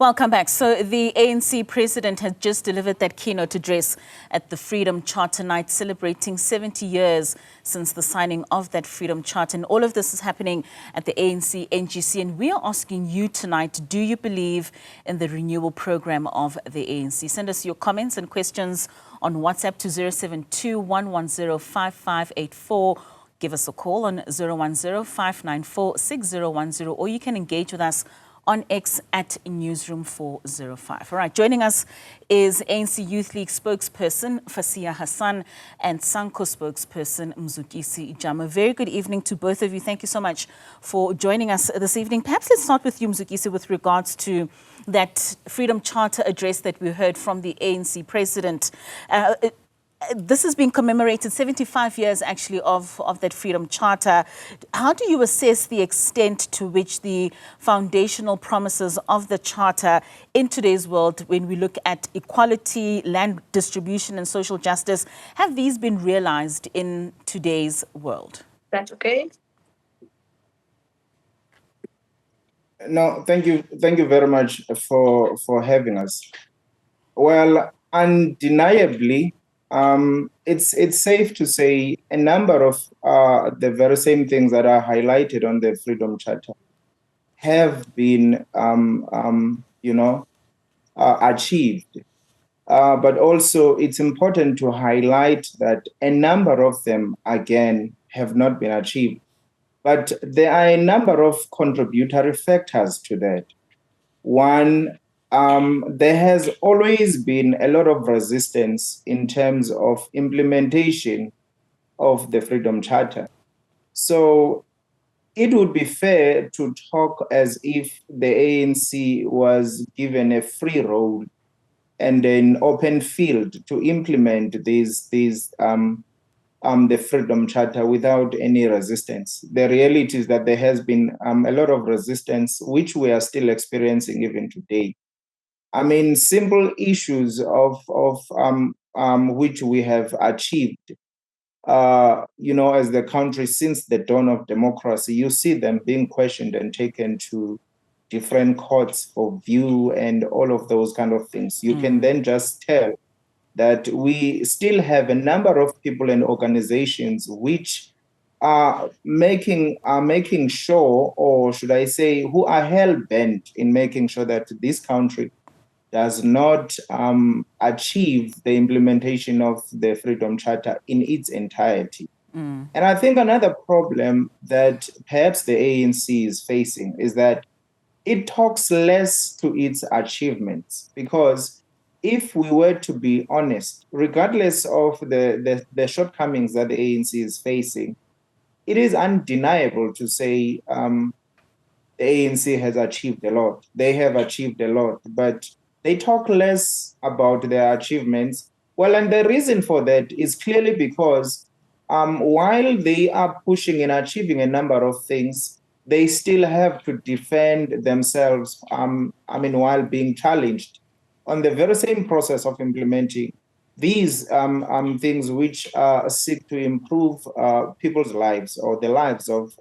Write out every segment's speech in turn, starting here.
Welcome back. So the ANC president has just delivered that keynote address at the Freedom Charter Night, celebrating 70 years since the signing of that Freedom Charter. And all of this is happening at the ANC NGC. And we are asking you tonight, do you believe in the renewal program of the ANC? Send us your comments and questions on WhatsApp to 072-110-5584. Give us a call on 010-594-6010, or you can engage with us on X at Newzroom 405. All right, joining us is ANC Youth League spokesperson Fasiha Hassan and SANCO spokesperson Mzukisi Jam. A very good evening to both of you. Thank you so much for joining us this evening. Perhaps let's start with you, Mzukisi, with regards to that Freedom Charter address that we heard from the ANC president. This has been commemorated 75 years, actually, of that Freedom Charter. How do you assess the extent to which the foundational promises of the Charter in today's world, when we look at equality, land distribution and social justice, have these been realized in today's world? That's okay. No, thank you very much for having us. Well, undeniably, it's safe to say a number of the very same things that are highlighted on the Freedom Charter have been, achieved. But also, it's important to highlight that a number of them, again, have not been achieved. But there are a number of contributory factors to that. One, there has always been a lot of resistance in terms of implementation of the Freedom Charter. So it would be fair to talk as if the ANC was given a free role and an open field to implement the Freedom Charter without any resistance. The reality is that there has been a lot of resistance, which we are still experiencing even today. I mean, simple issues of which we have achieved, as the country since the dawn of democracy. You see them being questioned and taken to different courts for view and all of those kind of things. You can then just tell that we still have a number of people and organizations which are making sure, or should I say, who are hell-bent in making sure that this country does not achieve the implementation of the Freedom Charter in its entirety. And I think another problem that perhaps the ANC is facing is that it talks less to its achievements, because if we were to be honest, regardless of the shortcomings that the ANC is facing, it is undeniable to say the ANC has achieved a lot. They have achieved a lot, but they talk less about their achievements. Well, and the reason for that is clearly because while they are pushing and achieving a number of things, they still have to defend themselves, while being challenged on the very same process of implementing these things which seek to improve people's lives or the lives of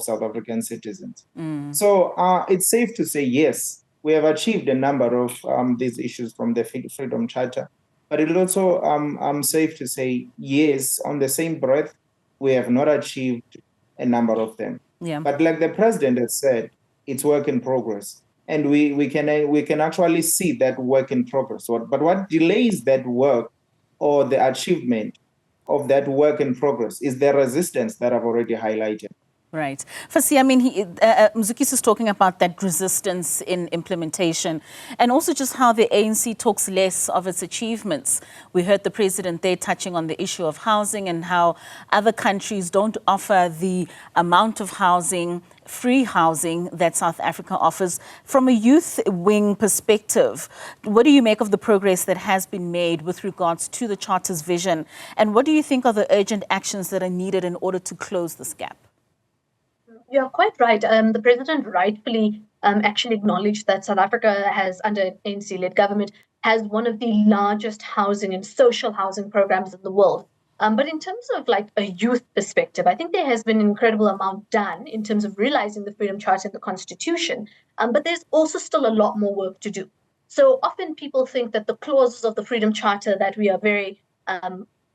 South African citizens. So it's safe to say, yes, we have achieved a number of these issues from the Freedom Charter, but it's also safe to say, yes, on the same breath, we have not achieved a number of them. Yeah. But like the president has said, it's work in progress, and we can actually see that work in progress. But what delays that work or the achievement of that work in progress is the resistance that I've already highlighted. Right. Fasiha, Mzukisi is talking about that resistance in implementation, and also just how the ANC talks less of its achievements. We heard the president there touching on the issue of housing and how other countries don't offer the amount of housing, free housing, that South Africa offers. From a youth wing perspective, what do you make of the progress that has been made with regards to the Charter's vision? And what do you think are the urgent actions that are needed in order to close this gap? You're quite right. The president rightfully actually acknowledged that South Africa has, under ANC-led government, has one of the largest housing and social housing programs in the world. But in terms of like a youth perspective, I think there has been an incredible amount done in terms of realizing the Freedom Charter and the Constitution. But there's also still a lot more work to do. So often people think that the clauses of the Freedom Charter that we are very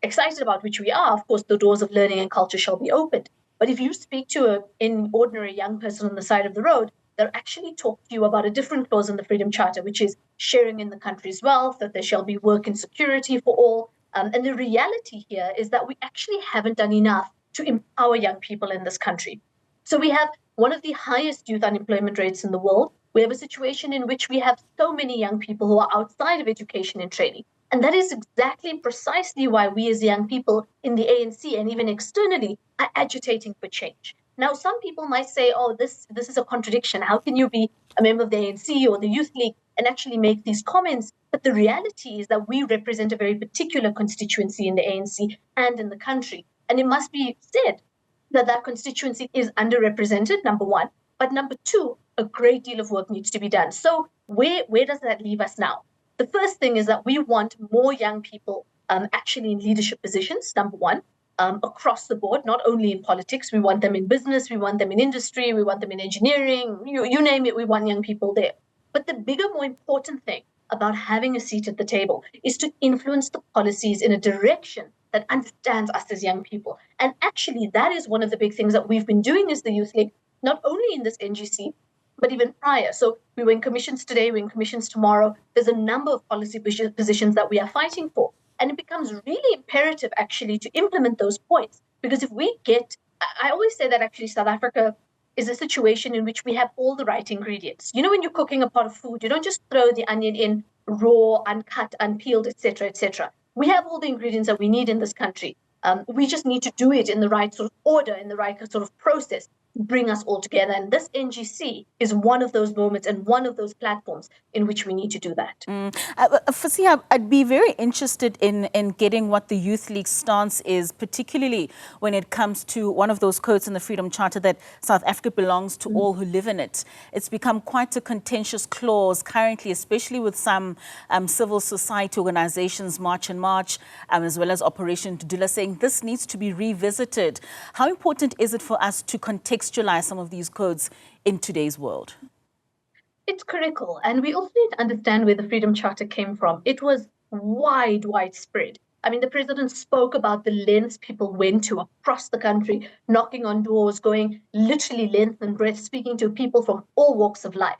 excited about, which we are, of course, the doors of learning and culture shall be opened. But if you speak to an ordinary young person on the side of the road, they'll actually talk to you about a different clause in the Freedom Charter, which is sharing in the country's wealth, that there shall be work and security for all. And the reality here is that we actually haven't done enough to empower young people in this country. So we have one of the highest youth unemployment rates in the world. We have a situation in which we have so many young people who are outside of education and training. And that is exactly precisely why we as young people in the ANC and even externally are agitating for change. Now, some people might say, oh, this is a contradiction. How can you be a member of the ANC or the Youth League and actually make these comments? But the reality is that we represent a very particular constituency in the ANC and in the country. And it must be said that that constituency is underrepresented, number one. But number two, a great deal of work needs to be done. So where does that leave us now? The first thing is that we want more young people actually in leadership positions, number one, across the board, not only in politics. We want them in business, we want them in industry, we want them in engineering, you name it, we want young people there. But the bigger, more important thing about having a seat at the table is to influence the policies in a direction that understands us as young people. And actually, that is one of the big things that we've been doing as the Youth League, not only in this NGC, but even prior. So we were in commissions today, we're in commissions tomorrow. There's a number of policy positions that we are fighting for. And it becomes really imperative actually to implement those points. Because if we get, I always say that actually South Africa is a situation in which we have all the right ingredients. You know, when you're cooking a pot of food, you don't just throw the onion in raw, uncut, unpeeled, etc., etc. We have all the ingredients that we need in this country. We just need to do it in the right sort of order, in the right sort of process, bring us all together. And this NGC is one of those moments and one of those platforms in which we need to do that. Fasiha, I'd be very interested in getting what the Youth League stance is, particularly when it comes to one of those quotes in the Freedom Charter that South Africa belongs to all who live in it. It's become quite a contentious clause currently, especially with some civil society organizations, March and March, as well as Operation Dudula, saying this needs to be revisited. How important is it for us to contextualize some of these codes in today's world? It's critical. And we also need to understand where the Freedom Charter came from. It was widespread. I mean, the president spoke about the lengths people went to across the country, knocking on doors, going literally length and breadth, speaking to people from all walks of life.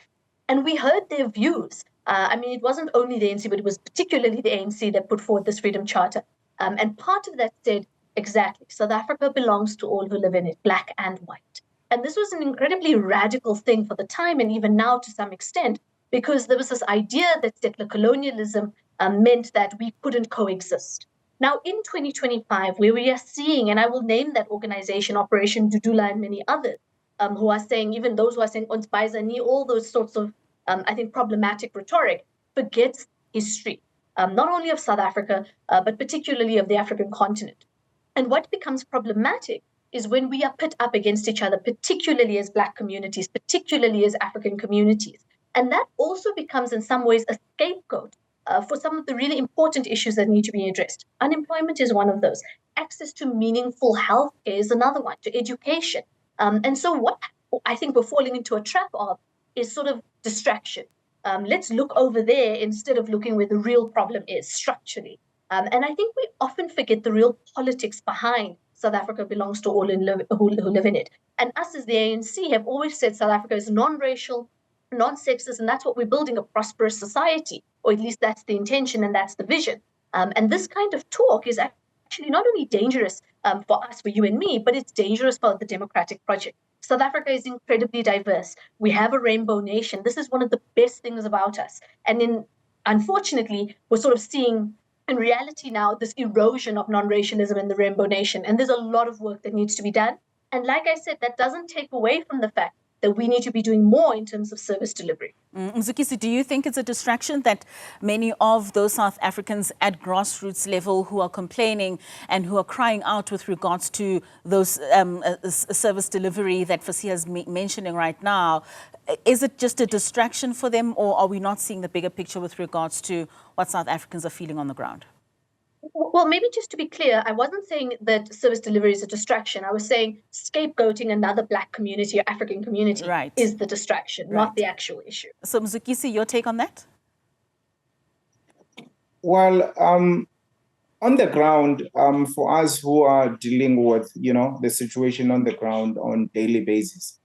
And we heard their views. I mean, it wasn't only the ANC, but it was particularly the ANC that put forward this Freedom Charter. And part of that said, exactly, South Africa belongs to all who live in it, black and white. And this was an incredibly radical thing for the time, and even now to some extent, because there was this idea that settler colonialism meant that we couldn't coexist. Now, in 2025, where we are seeing, and I will name that organization, Operation Dudula, and many others, who are saying, even those who are saying, Ons Baizani, all those sorts of, I think, problematic rhetoric, forgets history, not only of South Africa, but particularly of the African continent. And what becomes problematic is when we are put up against each other, particularly as Black communities, particularly as African communities. And that also becomes in some ways a scapegoat for some of the really important issues that need to be addressed. Unemployment is one of those. Access to meaningful health care is another one, to education. And so what I think we're falling into a trap of is sort of distraction. Let's look over there instead of looking where the real problem is structurally. And I think we often forget the real politics behind South Africa belongs to all who live in it. And us as the ANC have always said South Africa is non-racial, non-sexist, and that's what we're building, a prosperous society, or at least that's the intention and that's the vision. And this kind of talk is actually not only dangerous for us, for you and me, but it's dangerous for the democratic project. South Africa is incredibly diverse. We have a rainbow nation. This is one of the best things about us. And unfortunately, we're sort of seeing in reality now this erosion of non-racialism in the rainbow nation. And there's a lot of work that needs to be done. And like I said, that doesn't take away from the fact that we need to be doing more in terms of service delivery. Mzukisi, do you think it's a distraction that many of those South Africans at grassroots level who are complaining and who are crying out with regards to those service delivery that Fasiha is mentioning right now, is it just a distraction for them, or are we not seeing the bigger picture with regards to what South Africans are feeling on the ground? Well, maybe just to be clear, I wasn't saying that service delivery is a distraction. I was saying scapegoating another Black community or African community is the distraction, not the actual issue. So, Mzukisi, your take on that? Well, on the ground, for us who are dealing with, the situation on the ground on daily basis,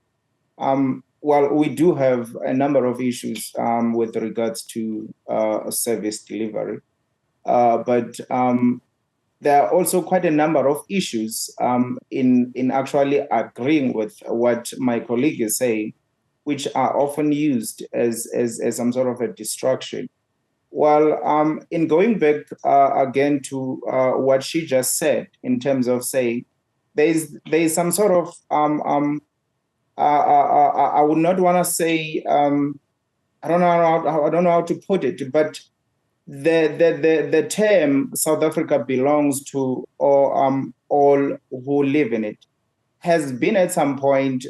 well, we do have a number of issues with regards to service delivery, but there are also quite a number of issues in actually agreeing with what my colleague is saying, which are often used as some sort of a distraction. Well, in going back again to what she just said, in terms of saying there's some sort of I would not want to say I don't know how to put it, but the term South Africa belongs to all who live in it has been at some point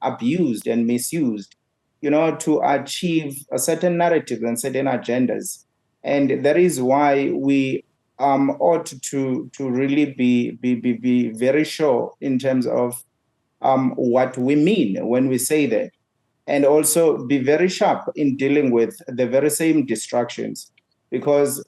abused and misused, to achieve a certain narrative and certain agendas. And that is why we ought to really be very sure in terms of what we mean when we say that, and also be very sharp in dealing with the very same distractions, because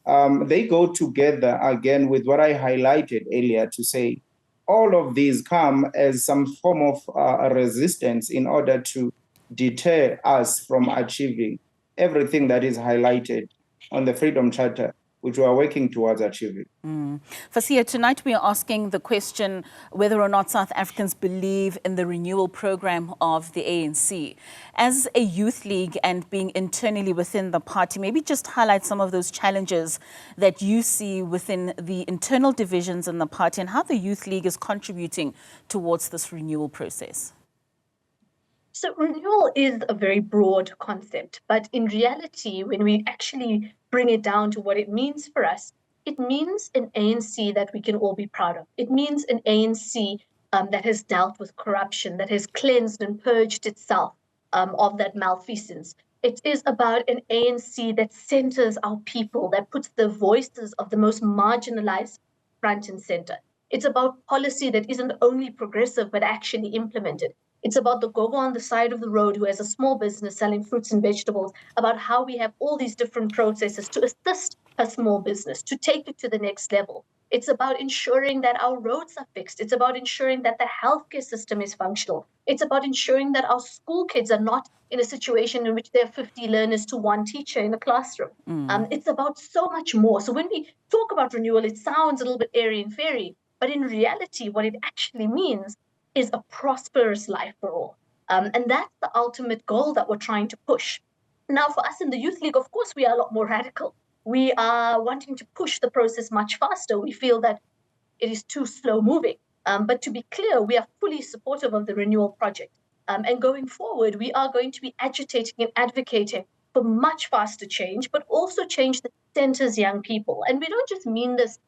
they go together again with what I highlighted earlier to say all of these come as some form of resistance in order to deter us from achieving everything that is highlighted on the Freedom Charter, which we are working towards achieving. Fasiha, tonight we are asking the question whether or not South Africans believe in the renewal program of the ANC. As a youth league and being internally within the party, maybe just highlight some of those challenges that you see within the internal divisions in the party and how the youth league is contributing towards this renewal process. So renewal is a very broad concept, but in reality, when we actually bring it down to what it means for us, it means an ANC that we can all be proud of. It means an ANC that has dealt with corruption, that has cleansed and purged itself of that malfeasance. It is about an ANC that centers our people, that puts the voices of the most marginalized front and center. It's about policy that isn't only progressive, but actually implemented. It's about the gogo on the side of the road who has a small business selling fruits and vegetables, about how we have all these different processes to assist a small business, to take it to the next level. It's about ensuring that our roads are fixed. It's about ensuring that the healthcare system is functional. It's about ensuring that our school kids are not in a situation in which there are 50 learners to one teacher in a classroom. It's about so much more. So when we talk about renewal, it sounds a little bit airy and fairy, but in reality, what it actually means is a prosperous life for all. And that's the ultimate goal that we're trying to push. Now, for us in the Youth League, of course, we are a lot more radical. We are wanting to push the process much faster. We feel that it is too slow moving. But to be clear, we are fully supportive of the renewal project. And going forward, we are going to be agitating and advocating for much faster change, but also change that centers young people. And we don't just mean this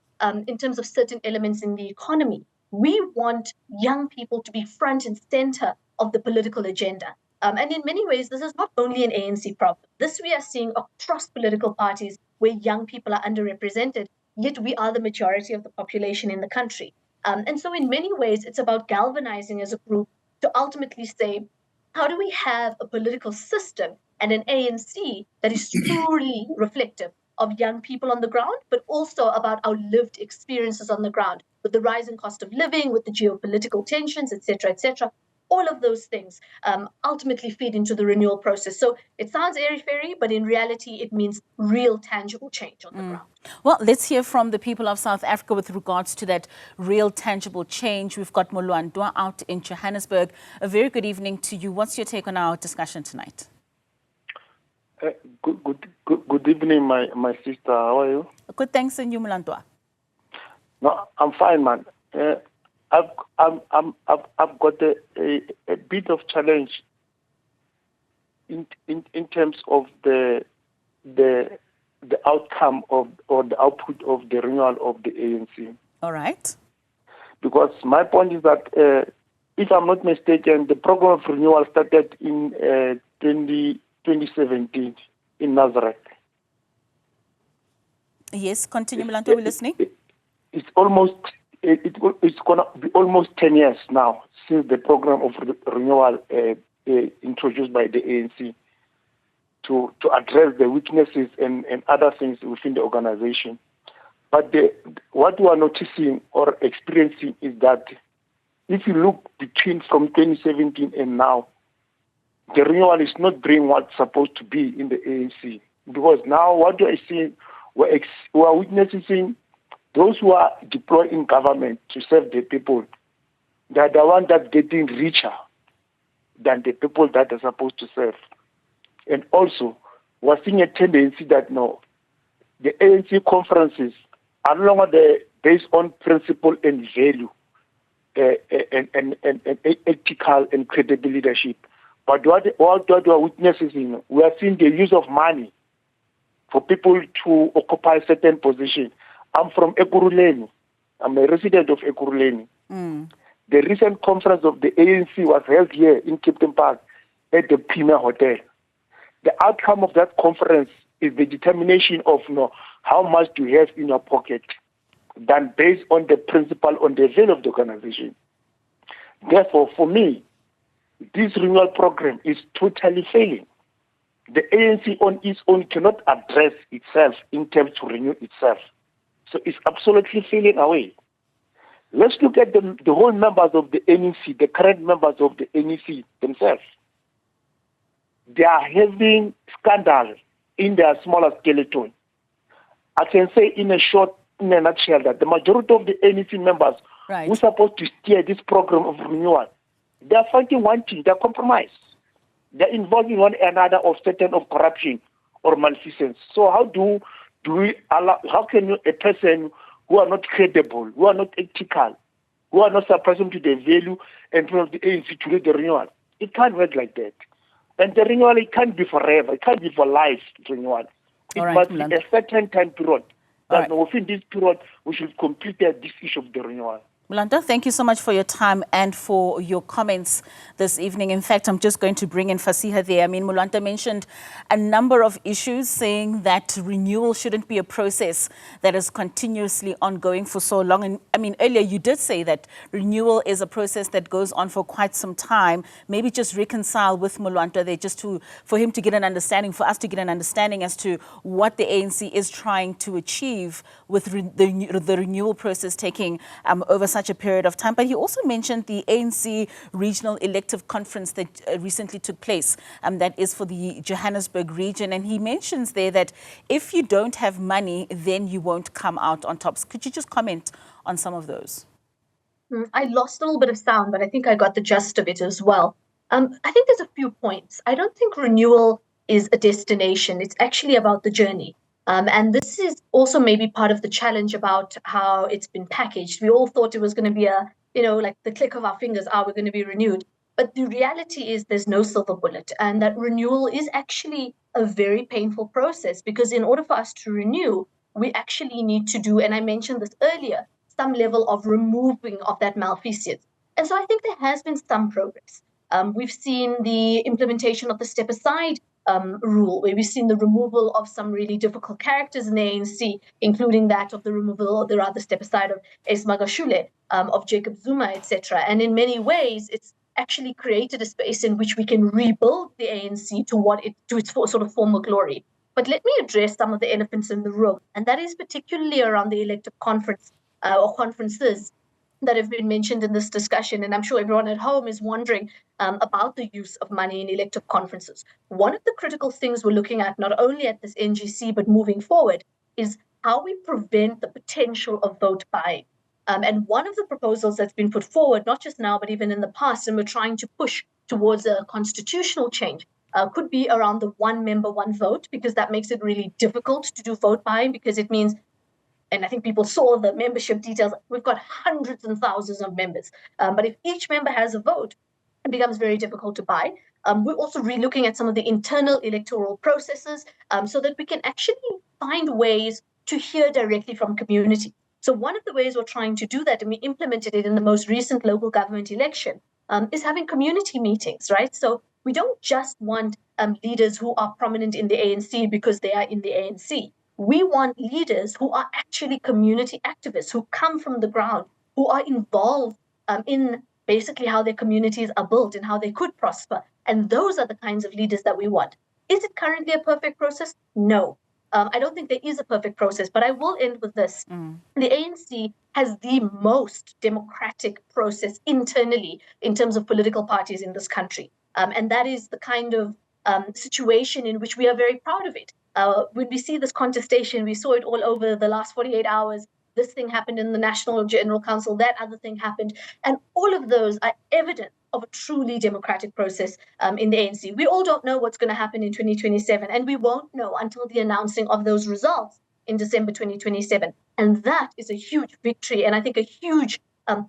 in terms of certain elements in the economy. We want young people to be front and center of the political agenda. And in many ways, this is not only an ANC problem. This we are seeing across political parties where young people are underrepresented, yet we are the majority of the population in the country. And so in many ways, it's about galvanizing as a group to ultimately say, how do we have a political system and an ANC that is truly reflective of young people on the ground, but also about our lived experiences on the ground, with the rising cost of living, with the geopolitical tensions, et cetera, all of those things ultimately feed into the renewal process. So it sounds airy-fairy, but in reality, it means real tangible change on the ground. Well, let's hear from the people of South Africa with regards to that real tangible change. We've got Molwandwa out in Johannesburg. A very good evening to you. What's your take on our discussion tonight? Good evening, my sister. How are you? Good, thanks, and you, Molwandwa. No, I'm fine, man. I've got a bit of challenge in terms of the outcome of or the output of the renewal of the ANC. All right. Because my point is that if I'm not mistaken, the program of renewal started in 2017 in Nazareth. Yes, continue, Molwandwa, we're listening. it's going to be almost 10 years now since the program of renewal introduced by the ANC to address the weaknesses and other things within the organization. But what we are noticing or experiencing is that if you look from 2017 and now, the renewal is not doing what's supposed to be in the ANC. Because now what we are seeing, we are witnessing those who are deployed in government to serve the people. They are the ones that are getting richer than the people that are supposed to serve. And also, we're seeing a tendency that no, the ANC conferences are no longer based on principle and value and ethical and credible leadership. But what we are witnessing, we are seeing the use of money for people to occupy certain positions. I'm from Ekurhuleni. I'm a resident of Ekurhuleni. The recent conference of the ANC was held here in Kempton Park at the Premier Hotel. The outcome of that conference is the determination of how much do you have in your pocket, than based on the principle, on the value of the organization. Therefore, for me, this renewal program is totally failing. The ANC on its own cannot address itself in terms to renew itself. So it's absolutely failing away. Let's look at the whole members of the NEC, the current members of the NEC themselves. They are having scandal in their smaller skeleton. I can say in a nutshell that the majority of the NEC members who are supposed to steer this program of renewal, they are fighting one thing, they are compromised. They are involved in one another of certain of corruption or malfeasance. So how do we allow, how can a person who are not credible, who are not ethical, who are not supporting to the value and of the ANC to lead the renewal? It can't work like that. And the renewal, it can't be forever. It can't be for life, renewal. It must be a certain time period. That within this period, we should complete this issue of the renewal. Mulanta, thank you so much for your time and for your comments this evening. In fact, I'm just going to bring in Fasiha there. I mean, Mulanta mentioned a number of issues, saying that renewal shouldn't be a process that is continuously ongoing for so long. And I mean, earlier you did say that renewal is a process that goes on for quite some time. Maybe just reconcile with Mulanta there just for him to get an understanding, for us to get an understanding as to what the ANC is trying to achieve with the renewal process taking over such a period of time. But he also mentioned the ANC Regional Elective Conference that recently took place, that is for the Johannesburg region. And he mentions there that if you don't have money, then you won't come out on top. Could you just comment on some of those? I lost a little bit of sound, but I think I got the gist of it as well. I think there's a few points. I don't think renewal is a destination. It's actually about the journey. And this is also maybe part of the challenge about how it's been packaged. We all thought it was going to be like the click of our fingers, we're going to be renewed. But the reality is there's no silver bullet, and that renewal is actually a very painful process, because in order for us to renew, we actually need to do, and I mentioned this earlier, some level of removing of that malfeasance. And so I think there has been some progress. We've seen the implementation of the step aside rule, where we've seen the removal of some really difficult characters in the ANC, including that of the removal, or the rather step aside of Magashule, of Jacob Zuma, etc. And in many ways, it's actually created a space in which we can rebuild the ANC to its sort of former glory. But let me address some of the elephants in the room, and that is particularly around the elective conference or conferences that have been mentioned in this discussion. And I'm sure everyone at home is wondering about the use of money in elective conferences. One of the critical things we're looking at, not only at this NGC, but moving forward, is how we prevent the potential of vote buying. And one of the proposals that's been put forward, not just now, but even in the past, and we're trying to push towards a constitutional change, could be around the one member, one vote, because that makes it really difficult to do vote buying, because it means, and I think people saw the membership details, we've got hundreds and thousands of members. But if each member has a vote, it becomes very difficult to buy. We're also relooking at some of the internal electoral processes so that we can actually find ways to hear directly from community. So one of the ways we're trying to do that, and we implemented it in the most recent local government election, is having community meetings, right? So we don't just want leaders who are prominent in the ANC because they are in the ANC. We want leaders who are actually community activists, who come from the ground, who are involved in basically how their communities are built and how they could prosper. And those are the kinds of leaders that we want. Is it currently a perfect process? No. I don't think there is a perfect process, but I will end with this. The ANC has the most democratic process internally in terms of political parties in this country. And that is the kind of situation in which we are very proud of it. When we see this contestation, we saw it all over the last 48 hours. This thing happened in the National General Council, that other thing happened. And all of those are evidence of a truly democratic process in the ANC. We all don't know what's going to happen in 2027, and we won't know until the announcing of those results in December 2027. And that is a huge victory, and I think a huge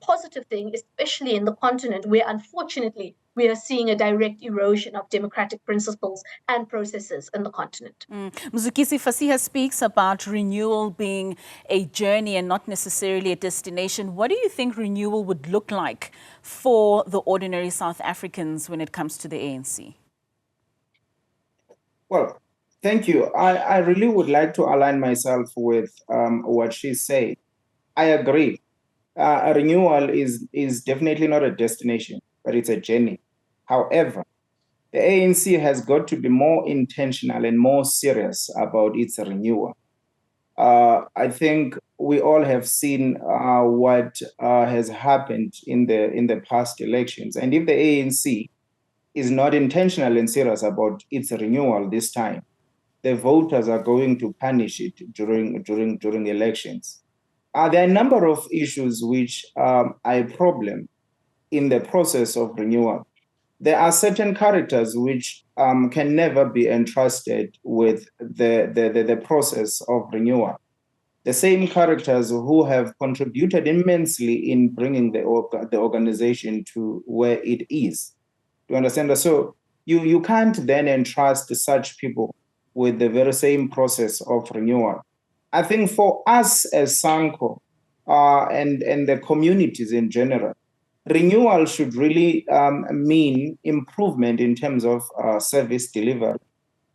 positive thing, especially in the continent where, unfortunately, we are seeing a direct erosion of democratic principles and processes in the continent. Mzukisi, Fasiha speaks about renewal being a journey and not necessarily a destination. What do you think renewal would look like for the ordinary South Africans when it comes to the ANC? Well, thank you. I really would like to align myself with what she said. I agree. A renewal is definitely not a destination, but it's a journey. However, the ANC has got to be more intentional and more serious about its renewal. I think we all have seen what has happened in the past elections, and if the ANC is not intentional and serious about its renewal this time, the voters are going to punish it during elections. There are a number of issues which are a problem in the process of renewal. There are certain characters which can never be entrusted with the process of renewal. The same characters who have contributed immensely in bringing the organization to where it is. Do you understand? So you can't then entrust such people with the very same process of renewal. I think for us as SANCO and the communities in general, renewal should really mean improvement in terms of service delivery.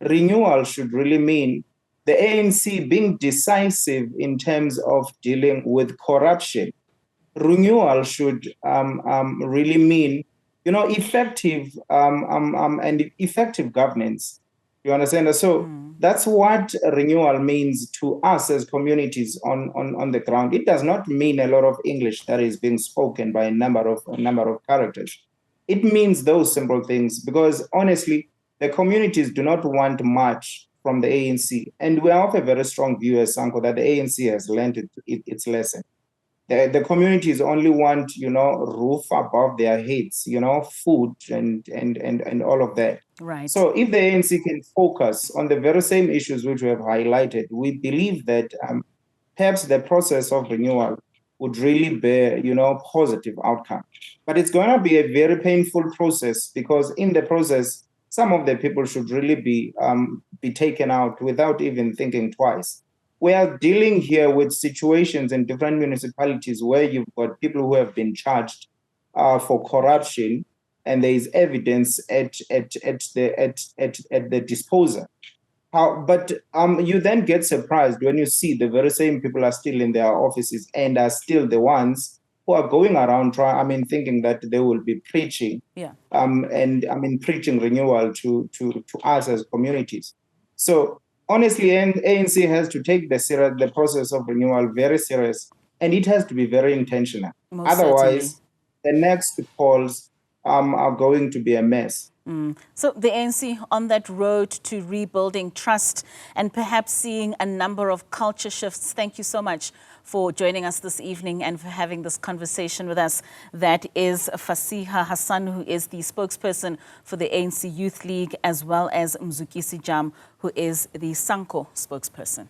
Renewal should really mean the ANC being decisive in terms of dealing with corruption. Renewal should really mean, effective and effective governance. You understand? So that's what renewal means to us as communities on the ground. It does not mean a lot of English that is being spoken by a number of characters. It means those simple things, because honestly, the communities do not want much from the ANC. And we have a very strong view as SANCO that the ANC has learned its lesson. The communities only want, roof above their heads, food and all of that. Right. So if the ANC can focus on the very same issues which we have highlighted, we believe that perhaps the process of renewal would really bear, positive outcome. But it's going to be a very painful process, because in the process, some of the people should really be taken out without even thinking twice. We are dealing here with situations in different municipalities where you've got people who have been charged for corruption, and there is evidence at the disposal. But you then get surprised when you see the very same people are still in their offices and are still the ones who are going around thinking that they will be preaching, preaching renewal to us as communities. So honestly, ANC has to take the process of renewal very serious, and it has to be very intentional. Otherwise, the next calls are going to be a mess. So the ANC on that road to rebuilding trust and perhaps seeing a number of culture shifts. Thank you so much for joining us this evening and for having this conversation with us. That is Fasiha Hassan, who is the spokesperson for the ANC Youth League, as well as Mzukisi Jam, who is the SANCO spokesperson.